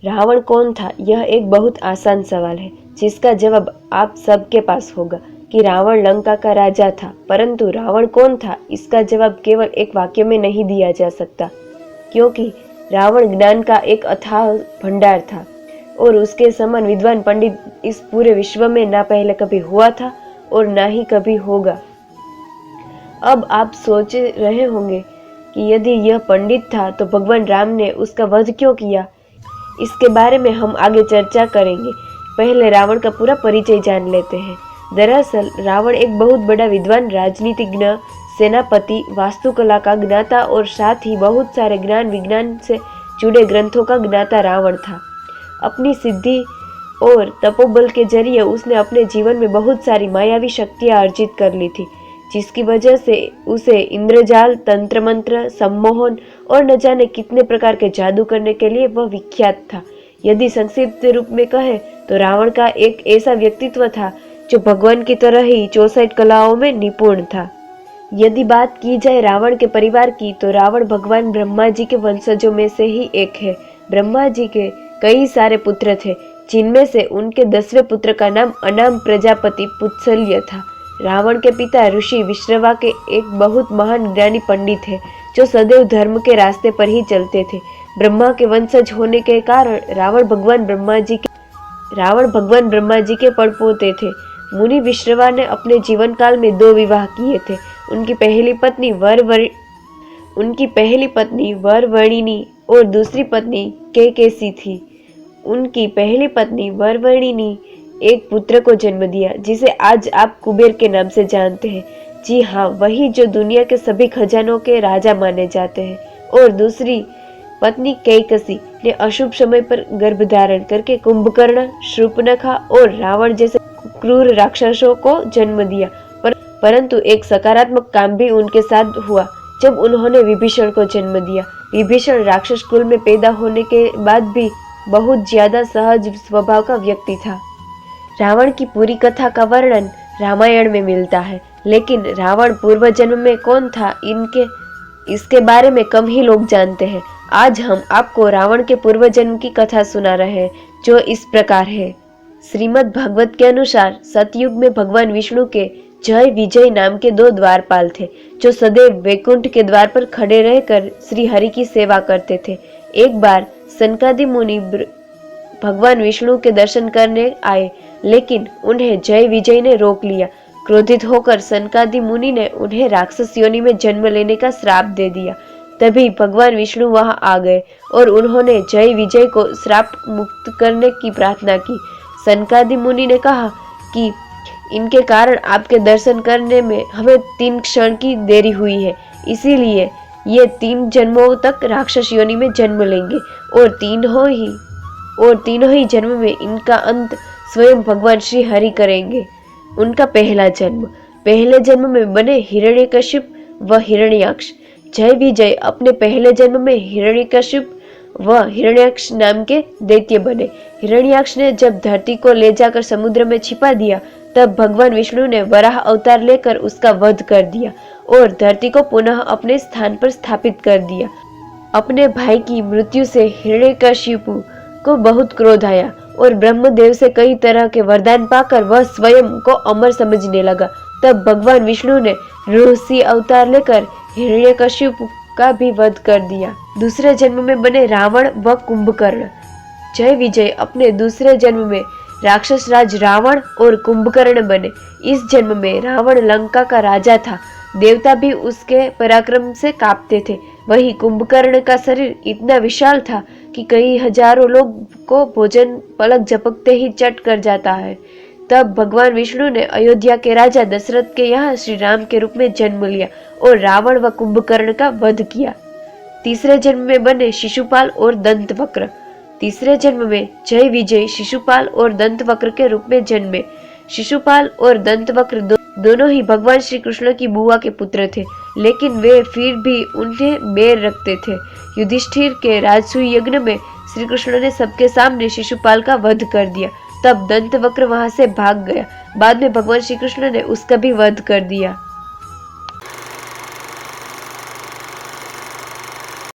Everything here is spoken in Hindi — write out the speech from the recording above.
रावण कौन था? यह एक बहुत आसान सवाल है जिसका जवाब आप सबके पास होगा कि रावण लंका का राजा था। परंतु रावण कौन था, इसका जवाब केवल एक वाक्य में नहीं दिया जा सकता, क्योंकि रावण ज्ञान का एक अथाह भंडार था और उसके समान विद्वान पंडित इस पूरे विश्व में ना पहले कभी हुआ था और ना ही कभी होगा। अब आप सोच रहे होंगे कि यदि यह पंडित था तो भगवान राम ने उसका वध क्यों किया? इसके बारे में हम आगे चर्चा करेंगे। पहले रावण का पूरा परिचय जान लेते हैं। दरअसल रावण एक बहुत बड़ा विद्वान, राजनीतिज्ञ, सेनापति, वास्तुकला का ज्ञाता और साथ ही बहुत सारे ज्ञान विज्ञान से जुड़े ग्रंथों का ज्ञाता रावण था। अपनी सिद्धि और तपोबल के जरिए उसने अपने जीवन में बहुत सारी मायावी शक्तियां अर्जित कर ली थी, जिसकी वजह से उसे इंद्रजाल, तंत्र मंत्र, सम्मोहन और न जाने कितने प्रकार के जादू करने के लिए वह विख्यात था। यदि संक्षिप्त रूप में कहें तो रावण का एक ऐसा व्यक्तित्व था जो भगवान की तरह ही 64 कलाओं में निपुण था। यदि बात की जाए रावण के परिवार की, तो रावण भगवान ब्रह्मा जी के वंशजों में से ही एक है। ब्रह्मा जी के कई सारे पुत्र थे, जिनमें से उनके 10वें पुत्र का नाम अनाम प्रजापति पुत्सल्य था। रावण के पिता ऋषि विश्रवा के एक बहुत महान ज्ञानी पंडित थे, जो सदैव धर्म के रास्ते पर ही चलते थे। ब्रह्मा के वंशज होने के कारण रावण भगवान ब्रह्मा जी के पड़पोते थे। मुनि विश्रवा ने अपने जीवन काल में 2 विवाह किए थे। उनकी पहली पत्नी वरवर्णिनी और दूसरी पत्नी केकेसी थी। उनकी पहली पत्नी वरवर्णिनी एक पुत्र को जन्म दिया, जिसे आज आप कुबेर के नाम से जानते हैं। जी हाँ, वही जो दुनिया के सभी खजानों के राजा माने जाते हैं। और दूसरी पत्नी कैकसी ने अशुभ समय पर गर्भ धारण करके कुंभकर्ण, शूर्पणखा और रावण जैसे क्रूर राक्षसों को जन्म दिया। परंतु एक सकारात्मक काम भी उनके साथ हुआ जब उन्होंने विभीषण को जन्म दिया। विभीषण राक्षस कुल में पैदा होने के बाद भी बहुत ज्यादा सहज स्वभाव का व्यक्ति था। रावण की पूरी कथा का वर्णन रामायण में मिलता है, लेकिन रावण पूर्व जन्म में कौन था, इसके बारे में कम ही लोग जानते हैं। आज हम आपको रावण के पूर्व जन्म की कथा सुना रहे हैं, जो इस प्रकार है। श्रीमद् भागवत के अनुसार सतयुग में भगवान विष्णु के जय विजय नाम के 2 द्वारपाल थे, जो सदैव वैकुंठ के द्वार पर खड़े रहकर श्री हरि की सेवा करते थे। एक बार सनकादि मुनि भगवान विष्णु के दर्शन करने आए, लेकिन उन्हें जय विजय ने रोक लिया। क्रोधित होकर सनकादि मुनि ने उन्हें राक्षस योनि में जन्म लेने का श्राप दे दिया। तभी भगवान विष्णु वहां आ गए और उन्होंने जय विजय को श्राप मुक्त करने की प्रार्थना की। सनकादि मुनि ने कहा कि इनके कारण आपके दर्शन करने में हमें 3 क्षण की देरी हुई है, इसीलिए ये 3 जन्मों तक राक्षस योनि में जन्म लेंगे और तीनों ही जन्म में इनका अंत स्वयं भगवान श्री हरि करेंगे। उनका पहले जन्म में बने हिरण्यकशिप व हिरण्याक्ष। जय विजय अपने पहले जन्म में हिरण्यकशिप व हिरण्याक्ष नाम के दैत्य बने। हिरण्याक्ष ने जब धरती को ले जाकर समुद्र में छिपा दिया, तब भगवान विष्णु ने वराह अवतार लेकर उसका वध कर दिया और धरती को पुनः अपने स्थान पर स्थापित कर दिया। अपने भाई की मृत्यु से हिरण्यकशिपु को बहुत क्रोध आया और ब्रह्मदेव से कई तरह के वरदान पाकर वह स्वयं को अमर समझने लगा। तब भगवान विष्णु ने ऋषि अवतार लेकर हिरण्यकशिपु का भी वध कर दिया। दूसरे जन्म में बने रावण व कुंभकर्ण। जय विजय अपने दूसरे जन्म में राक्षस राज रावण और कुंभकर्ण बने। इस जन्म में रावण लंका का राजा था। देवता भी उसके पराक्रम से कांपते थे। वही कुंभकर्ण का शरीर इतना विशाल था कि कई हजारों लोग को भोजन पलक झपकते ही चट कर जाता है। तब भगवान विष्णु ने अयोध्या के राजा दशरथ के यहाँ श्री राम के रूप में जन्म लिया और रावण व कुंभकर्ण का वध किया। तीसरे जन्म में बने शिशुपाल और दंतवक्र। तीसरे जन्म में जय विजय शिशुपाल और दंतवक्र के रूप में जन्मे। शिशुपाल और दंतवक्र दोनों ही भगवान श्री कृष्ण की बुआ के पुत्र थे, लेकिन वे फिर भी उन्हें बैर रखते थे। युधिष्ठिर के राजसूय यज्ञ में श्री कृष्ण ने सबके सामने शिशुपाल का वध कर दिया। तब दंतवक्र वहां से भाग गया। बाद में भगवान श्री कृष्ण ने उसका भी वध कर दिया।